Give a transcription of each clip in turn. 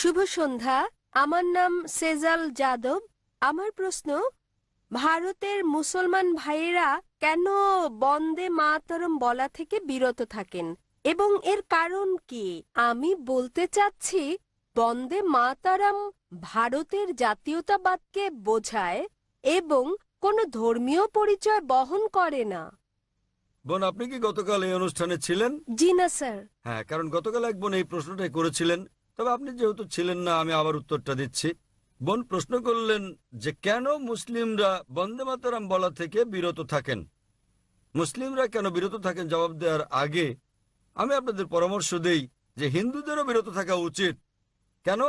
শুভ সন্ধ্যা। আমার নাম সেজাল যাদব। আমার প্রশ্ন, ভারতের মুসলমান ভাইয়েরা কেন বন্দে মাতরম বলা থেকে বিরত থাকেন এবং এর কারণ কি? আমি বলতে চাচ্ছি, বন্দে মাতরম ভারতের জাতীয়তাবাদকে বোঝায় এবং কোনো ধর্মীয় পরিচয় বহন করে না। বোন, আপনি কি গতকাল এই অনুষ্ঠানে ছিলেন? জি না স্যার। হ্যাঁ, কারণ গতকাল এক বোন এই প্রশ্নটাই করেছিলেন। তবে আপনি যেহেতু ছিলেন না, আমি আবার উত্তরটা দিচ্ছি। বোন প্রশ্ন করলেন যে কেন মুসলিমরা বন্দে মাতরম বলা থেকে বিরত থাকেন। মুসলিমরা কেন বিরত থাকেন জবাব দেওয়ার আগে আমি আপনাদের পরামর্শ দেই যে হিন্দুদেরও বিরত থাকা উচিত। কেন?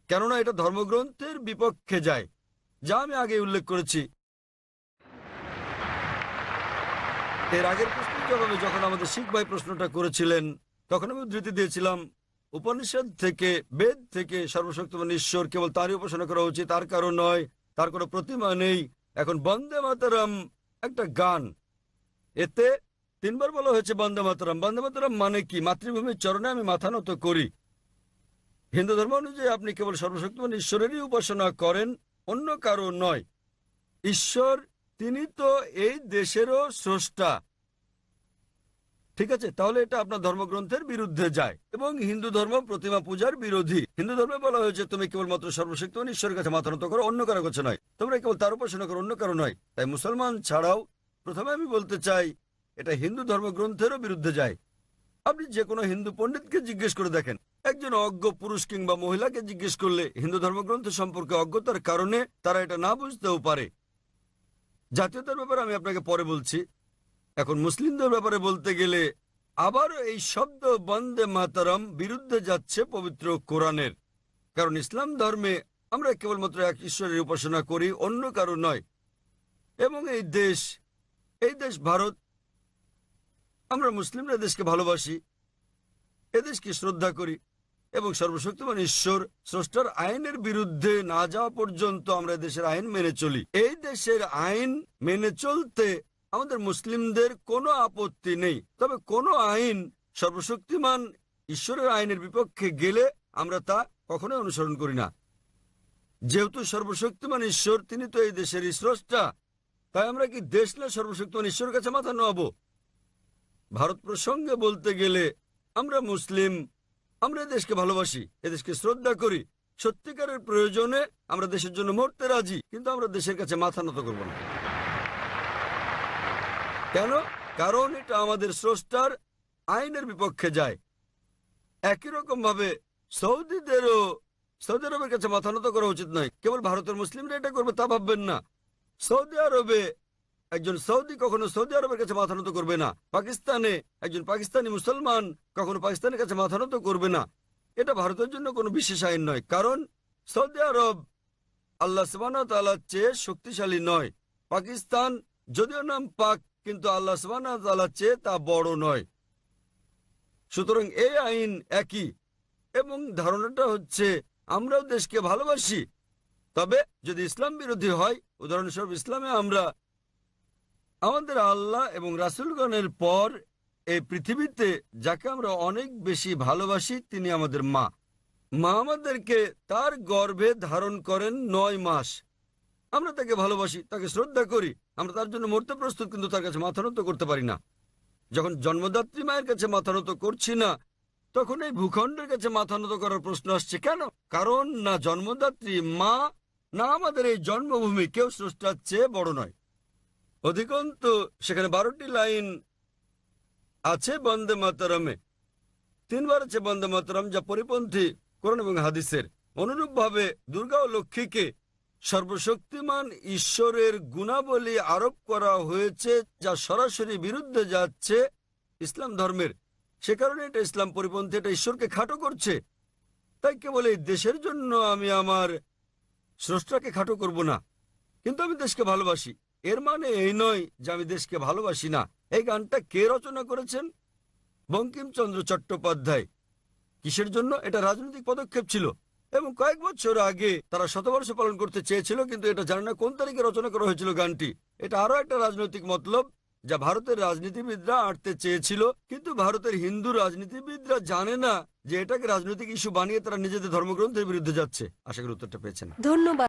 কেননা এটা ধর্মগ্রন্থের বিপক্ষে যায়, যা আমি আগে উল্লেখ করেছি। এর আগের প্রশ্নের জবাবে যখন আমাদের শিখ ভাই প্রশ্নটা করেছিলেন, তখন আমি উদ্ধৃতি দিয়েছিলাম উপনিষদ থেকে, বেদ থেকে, সর্বশক্তিমান ঈশ্বর কেবল তারই উপাসনা করা উচিত, তার কারণ নয়, তার কোনো প্রতিমা নেই। এখন বন্দে মাতরম একটা গান, এতে 3বার বলা হয়েছে বন্দে মাতরম। বন্দে মাতরম মানে কি? মাতৃভূমির চরণে আমি মাথা নত করি। হিন্দু ধর্ম অনুযায়ী আপনি কেবল সর্বশক্তিমান ঈশ্বরেরই উপাসনা করেন, অন্য কারো নয়। ঈশ্বর, তিনি তো এই দেশেরও স্রষ্টা। ঠিক আছে, তাহলে এটা আপনার ধর্মগ্রন্থের বিরুদ্ধে যায় এবং হিন্দু ধর্ম প্রতিমা পূজার বিরোধী। হিন্দু ধর্মে বলা হয়েছে তুমি কেবলমাত্র সর্বশক্তিমান ঈশ্বরের কাছে মাথা নত করো, অন্য কারো কাছে নয়। তোমরা কেবল তার উপাসনা করো, অন্য কারো নয়। তাই মুসলমান ছাড়াও প্রথমে আমি বলতে চাই এটা হিন্দু ধর্মগ্রন্থেরও বিরুদ্ধে যায়। আপনি যে কোনো হিন্দু পণ্ডিতকে জিজ্ঞেস করে দেখেন, একজন অজ্ঞ পুরুষ কিংবা মহিলাকে জিজ্ঞেস করলে হিন্দু ধর্মগ্রন্থ সম্পর্কে অজ্ঞতার কারণে তারা এটা না বুঝতেও পারে। জাতীয়তার ব্যাপারে আমি আপনাকে পরে বলছি। এখন মুসলিমদের ব্যাপারে বলতে গেলে আবারও এই শব্দ বন্দে মাতরম বিরুদ্ধে যাচ্ছে পবিত্র কোরআনের। কারণ ইসলাম ধর্মে আমরা কেবলমাত্র এক ঈশ্বরের উপাসনা করি, অন্য কারো নয়। এবং এই দেশ ভারত, আমরা মুসলিমরা দেশকে ভালোবাসি, এদেশকে শ্রদ্ধা করি এবং সর্বশক্তিমান ঈশ্বর স্রষ্টার আইনের বিরুদ্ধে না যাওয়া পর্যন্ত আমরা দেশের আইন মেনে চলি। এই দেশের আইন মেনে চলতে আমাদের মুসলিমদের কোনো আপত্তি নেই। তবে কোনো আইন সর্বশক্তিমান ঈশ্বরের আইনের বিপক্ষে গেলে আমরা তা কখনোই অনুসরণ করি না। যেহেতু সর্বশক্তিমান ঈশ্বর, তিনি তো এই দেশের স্রষ্টা, তাই আমরা কি দেশ না সর্বশক্তিমান ঈশ্বরের কাছে মাথা নোয়াবো? ভারত প্রসঙ্গে বলতে গেলে আমরা মুসলিম, আমরা দেশকে ভালোবাসি, এদেশকে শ্রদ্ধা করি। সত্যিকারের প্রয়োজনে আমরা দেশের জন্য মরতে রাজি, কিন্তু আমরা দেশের কাছে মাথা নত করব না। কেন? কারণ এটা আমাদের স্রষ্টার আইনের বিপক্ষে যায়। একই রকম ভাবে সৌদি আরবের কাছে মাথা নত করা উচিত নয়। কেবল ভারতের মুসলিমরা এটা করবে তা ভাববেন না। সৌদি আরবে একজন সৌদি কখনো সৌদি আরবের কাছে মাথা নত করবে না। পাকিস্তানে একজন পাকিস্তানি মুসলমান কখনো পাকিস্তানের কাছে মাথা নত করবে না। এটা ভারতের জন্য কোনো বিশেষ আইন নয়, কারণ সৌদি আরব আল্লাহ সুবহানাহু ওয়া তাআলার চেয়ে শক্তিশালী নয়। পাকিস্তান যদিও নাম পাক, কিন্তু আল্লাহ সুবহানাহু ওয়া তাআলার চেয়ে তা বড় নয়। সুতরাং এই আইন একই, এবং ধারণাটা হচ্ছে আমরাও দেশকে ভালোবাসি। তবে যদি ইসলাম বিরোধী হয়, উদাহরণস্বরূপ ইসলামে আমরা আমাদের আল্লাহ এবং রাসূলগণের পর এই পৃথিবীতে যাকে আমরা অনেক বেশি ভালোবাসি, তিনি আমাদের মা। মা আমাদেরকে তার গর্ভে ধারণ করেন 9 মাস। আমরা তাকে ভালোবাসি, তাকে শ্রদ্ধা করি, আমরা তার জন্য মরতে প্রস্তুত, কিন্তু তার কাছে মাথা নত করতে পারি না। যখন জন্মদাত্রী মায়ের কাছে মাথা নত করছি না, তখন এই ভূখণ্ডের কাছে মাথা নত করার প্রশ্ন আসছে কেন? কারণ না জন্মদাত্রী মা, না আমাদের এই জন্মভূমি কেউ স্রষ্টার চেয়ে বড় নয়। অধিকন্তু সেখানে 12টি লাইন আছে বন্দে মাতরমে। 3বার আছে বন্দে মাতরম, যা পরিপন্থী কোরআন এবং হাদিসের। অনুরূপভাবে দুর্গা ও লক্ষ্মীকে সর্বশক্তিমান ঈশ্বরের গুণাবলী আরোপ করা হয়েছে, যা সরাসরি বিরুদ্ধে যাচ্ছে ইসলাম ধর্মের। সে কারণে এটা ইসলাম পরিপন্থী, এটা ঈশ্বরকে খাটো করছে। তাই কেবল এই দেশের জন্য আমি আমার স্রষ্টাকে খাটো করব না, কিন্তু আমি দেশকে ভালোবাসি। এর মানে এই নয় যে আমি দেশকে ভালোবাসি না। এই গানটা কে রচনা করেছেন? বঙ্কিমচন্দ্র চট্টোপাধ্যায়। কিসের জন্য? এটা রাজনৈতিক পদক্ষেপ ছিল, এবং কয়েক বছর আগে তারা শতবর্ষ পালন করতে চেয়েছিল, কিন্তু এটা জানে না কোন তারিখে রচনা করা হয়েছিল গানটি। এটা আরো একটা রাজনৈতিক মতলব, যা ভারতের রাজনীতিবিদরা আঁটতে চেয়েছিল, কিন্তু ভারতের হিন্দু রাজনীতিবিদরা জানে না যে এটাকে রাজনৈতিক ইস্যু বানিয়ে তারা নিজেদের ধর্মগ্রন্থের বিরুদ্ধে যাচ্ছে। আশা করি উত্তরটা পেয়েছেন। ধন্যবাদ।